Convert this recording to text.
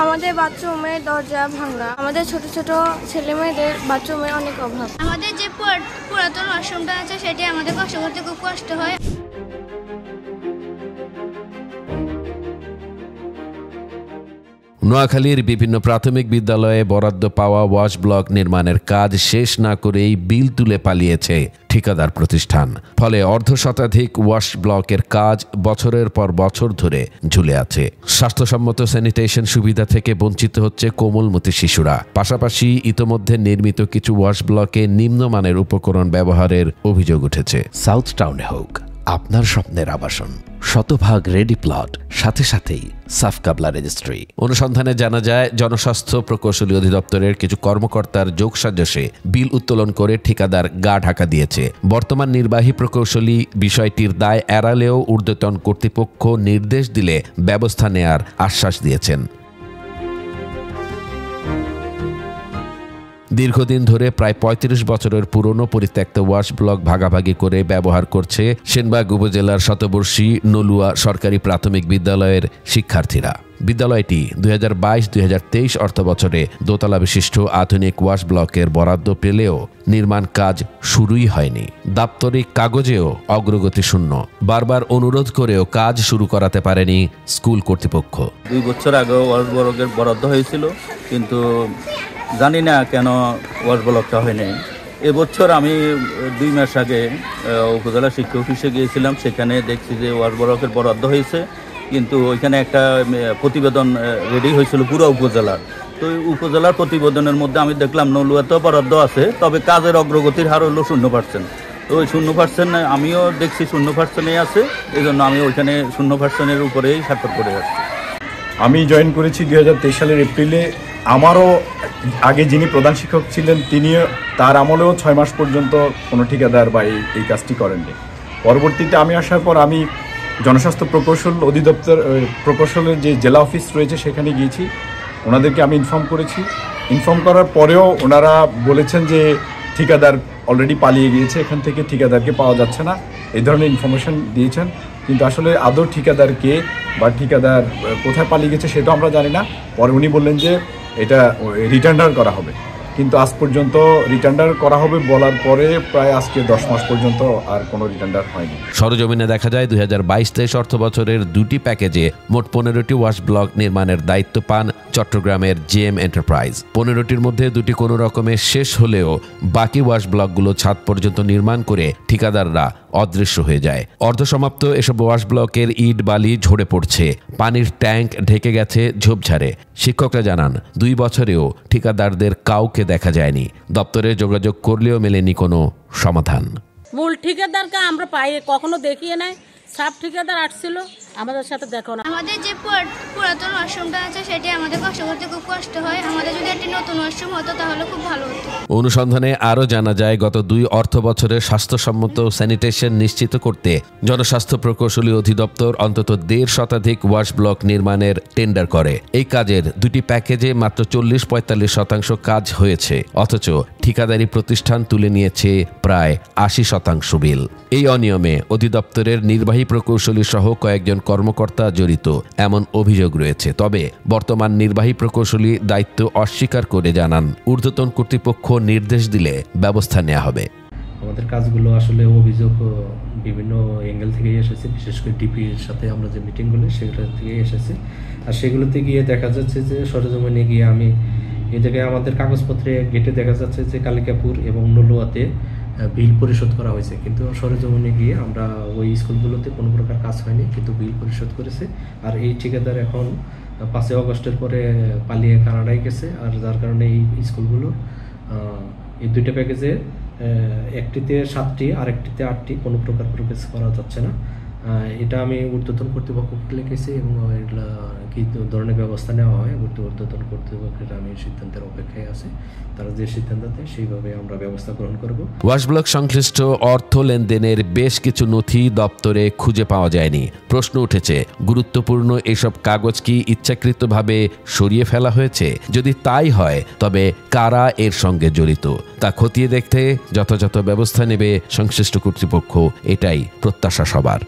আমাদের বাথরুমের দরজা ভাঙা, আমাদের ছোট ছোট ছেলে মেয়েদের বাথরুমের অনেক অভাব। আমাদের যে পুরাতন ওয়াশরুমটা আছে সেটি আমাদের কষ্ট করতে খুব কষ্ট হয়। নোয়াখালীর বিভিন্ন প্রাথমিক বিদ্যালয়ে বরাদ্দ পাওয়া ওয়াশ ব্লক নির্মাণের কাজ শেষ না করেই বিল তুলে পালিয়েছে ঠিকাদার প্রতিষ্ঠান। ফলে অর্ধশতাধিক ওয়াশ ব্লকের কাজ বছরের পর বছর ধরে ঝুলে আছে। স্বাস্থ্যসম্মত স্যানিটেশন সুবিধা থেকে বঞ্চিত হচ্ছে কোমলমতি শিশুরা। পাশাপাশি ইতোমধ্যে নির্মিত কিছু ওয়াশ ব্লকে নিম্নমানের উপকরণ ব্যবহারের অভিযোগ উঠেছে। সাউথ টাউনে হোক আপনার স্বপ্নের আবাসন, শতভাগ রেডি প্লট, সাথে সাথেই সাফ কাবলা রেজিস্ট্রি। অনুসন্ধানে জানা যায়, জনস্বাস্থ্য প্রকৌশলী অধিদপ্তরের কিছু কর্মকর্তার যোগসাজশে বিল উত্তোলন করে ঠিকাদার গা ঢাকা দিয়েছে। বর্তমান নির্বাহী প্রকৌশলী বিষয়টির দায় এড়ালেও ঊর্ধ্বতন কর্তৃপক্ষ নির্দেশ দিলে ব্যবস্থা নেয়ার আশ্বাস দিয়েছেন। দীর্ঘদিন ধরে প্রায় ৩৫ বছরের পুরনো পরিত্যক্ত ওয়াশ ব্লক ভাগাভাগি করে ব্যবহার করছে সেনবাগ উপজেলার শতবর্ষী নলুয়া সরকারি প্রাথমিক বিদ্যালয়ের শিক্ষার্থীরা। বিদ্যালয়টি ২০২২-২০২৩ অর্থবছরে দোতলা বিশিষ্ট আধুনিক ওয়াশ ব্লকের বরাদ্দ পেলেও নির্মাণ কাজ শুরুই হয়নি। দাপ্তরিক কাগজেও অগ্রগতি শূন্য। বারবার অনুরোধ করেও কাজ শুরু করাতে পারেনি স্কুল কর্তৃপক্ষ। ২ বছর আগে ওয়াশ ব্লকের বরাদ্দ হয়েছিল, কিন্তু জানি না কেন ওয়াশ ব্লকটা হয়নি। এবছর আমি ২ মাস আগে উপজেলা শিক্ষা অফিসে গিয়েছিলাম, সেখানে দেখছি যে ওয়াশ ব্লকের বরাদ্দ হয়েছে, কিন্তু ওইখানে একটা প্রতিবেদন রেডি হয়েছিল পুরো উপজেলার। তো উপজেলার প্রতিবেদনের মধ্যে আমি দেখলাম নলুয়াতেও বরাদ্দ আছে, তবে কাজের অগ্রগতির হার হলো 0%। তো ওই 0% আমিও দেখছি 0%-এই আছে, এই জন্য আমি ওইখানে 0%-এর উপরেই স্বাক্ষর করে আসছি। আমি জয়েন করেছি ২০২৩ সালের এপ্রিলে। আমারও আগে যিনি প্রধান শিক্ষক ছিলেন তিনিও, তার আমলেও ৬ মাস পর্যন্ত কোনো ঠিকাদার বা এই কাজটি করেননি। পরবর্তীতে আমি আসার পর আমি জনস্বাস্থ্য প্রকৌশল অধিদপ্তর প্রকৌশলের যে জেলা অফিস রয়েছে সেখানে গিয়েছি, ওনাদেরকে আমি ইনফর্ম করেছি। ইনফর্ম করার পরেও ওনারা বলেছেন যে ঠিকাদার অলরেডি পালিয়ে গিয়েছে, এখান থেকে ঠিকাদারকে পাওয়া যাচ্ছে না, এই ধরনের ইনফরমেশন দিয়েছেন। কিন্তু আসলে আদৌ ঠিকাদার কে বা ঠিকাদার কোথায় পালিয়ে গেছে সেটা আমরা জানি না। পরে উনি বললেন যে এটা রিটেন্ডার করা হবে, কিন্তু আজ পর্যন্ত রিটেন্ডার করা হবে বলার পরে প্রায় আজকে 10 মাস পর্যন্ত আর কোনো রিটেন্ডার হয়নি। সরজমিনে দেখা যায় ২০২২-২৩ অর্থ বছরের 2টি প্যাকেজে মোট 15টি ওয়াশ ব্লক নির্মাণের দায়িত্ব পান চট্টগ্রামের জেএম এন্টারপ্রাইজ। 15টির মধ্যে 2টি কোনো রকমে শেষ হলেও বাকি ওয়াশ ব্লকগুলো ছাদ পর্যন্ত নির্মাণ করে ঠিকাদাররা অদৃশ্য হয়ে যায়। অর্ধসমাপ্ত এসব ওয়াশ ব্লকের ইট বালি ঝরে পড়ছে, পানির ট্যাঙ্ক ঢেকে গেছে ঝোপঝাড়ে। শিক্ষকরা জানান 2 বছরেও ঠিকাদারদের কাউকে দেখা যায়নি। দপ্তরে যোগাযোগ করলেও মেলেনি কোনো সমাধান। মূল ঠিকাদারকে আমরা পাই কখনো দেখিয়ে নাই। সাব ঠিকাদার আসছিল, আমাদের সাথে দেখো না। আমাদের যে পুরাতন ওয়াশরুমটা আছে সেটি আমাদের কষ্ট করতে খুব কষ্ট হয়। আমাদের যদি একটি নতুন ওয়াশরুম হতো তাহলে খুব ভালো হতো। অনুসন্ধানে আরও জানা যায়, গত 2 অর্থ বছরে স্বাস্থ্যসম্মত স্যানিটেশন নিশ্চিত করতে জনস্বাস্থ্য প্রকৌশলী অধিদপ্তর অন্তত 1.5 শতাধিক ওয়াশ ব্লক নির্মাণের টেন্ডার করে। এই কাজের 2টি প্যাকেজে মাত্র 40-45% কাজ হয়েছে, অথচ ঠিকাদারি প্রতিষ্ঠান তুলে নিয়েছে প্রায় 80% বিল। এই অনিয়মে অধিদপ্তরের নির্বাহী প্রকৌশলী সহ কয়েকজন কর্মকর্তা জড়িত এমন অভিযোগ রয়েছে। তবে বর্তমান নির্বাহী প্রকৌশলী দায়িত্ব অস্বীকার করে জানান, ঊর্ধ্বতন কর্তৃপক্ষ নির্দেশ দিলে ব্যবস্থা নেওয়া হবে। আমাদের কাজগুলো আসলে অভিযোগ বিভিন্ন অ্যাঙ্গেল থেকে এসেছে, বিশেষ করে ডিপির সাথে আমরা যে মিটিংগুলো সেগুলো থেকে এসেছে। আর সেগুলোতে গিয়ে দেখা যাচ্ছে যে সরেজমিনে গিয়ে আমি এই জায়গায় আমাদের কাগজপত্রে গেটে দেখা যাচ্ছে যে কালিকাপুর এবং নলুয়াতে বিল পরিশোধ করা হয়েছে, কিন্তু সরেজমিনে গিয়ে আমরা ওই স্কুলগুলোতে কোনো প্রকার কাজ হয়নি, কিন্তু বিল পরিশোধ করেছে। আর এই ঠিকাদার এখন 5 আগস্টের পরে পালিয়ে কানাডায় গেছে। আর যার কারণে এই স্কুলগুলো এই 2টা প্যাকেজে একটিতে 7টি আর একটিতে 8টি কোনো প্রকার প্রোগ্রেস করা যাচ্ছে না। এটা আমি ঊর্ধ্বতন কর্তৃপক্ষকে লিখেছি এবং এগুলা কি ধরনের ব্যবস্থা নেওয়া হয় ঊর্ধ্বতন কর্তৃপক্ষের আমি সিদ্ধান্তের অপেক্ষায় আছি। তারা যে সিদ্ধান্ত দেয় সেইভাবে আমরা ব্যবস্থা গ্রহণ করব। ওয়াশ ব্লক সংশ্লিষ্ট অর্থ লেনদেনের বেশ কিছু নথি দপ্তরে খুঁজে পাওয়া যায়নি। প্রশ্ন উঠেছে, গুরুত্বপূর্ণ এসব কাগজ কি ইচ্ছাকৃতভাবে সরিয়ে ফেলা হয়েছে? যদি তাই হয় তবে কারা এর সঙ্গে জড়িত তা খতিয়ে দেখতে যথাযথ ব্যবস্থা নেবে সংশ্লিষ্ট কর্তৃপক্ষ, এটাই প্রত্যাশা সবার।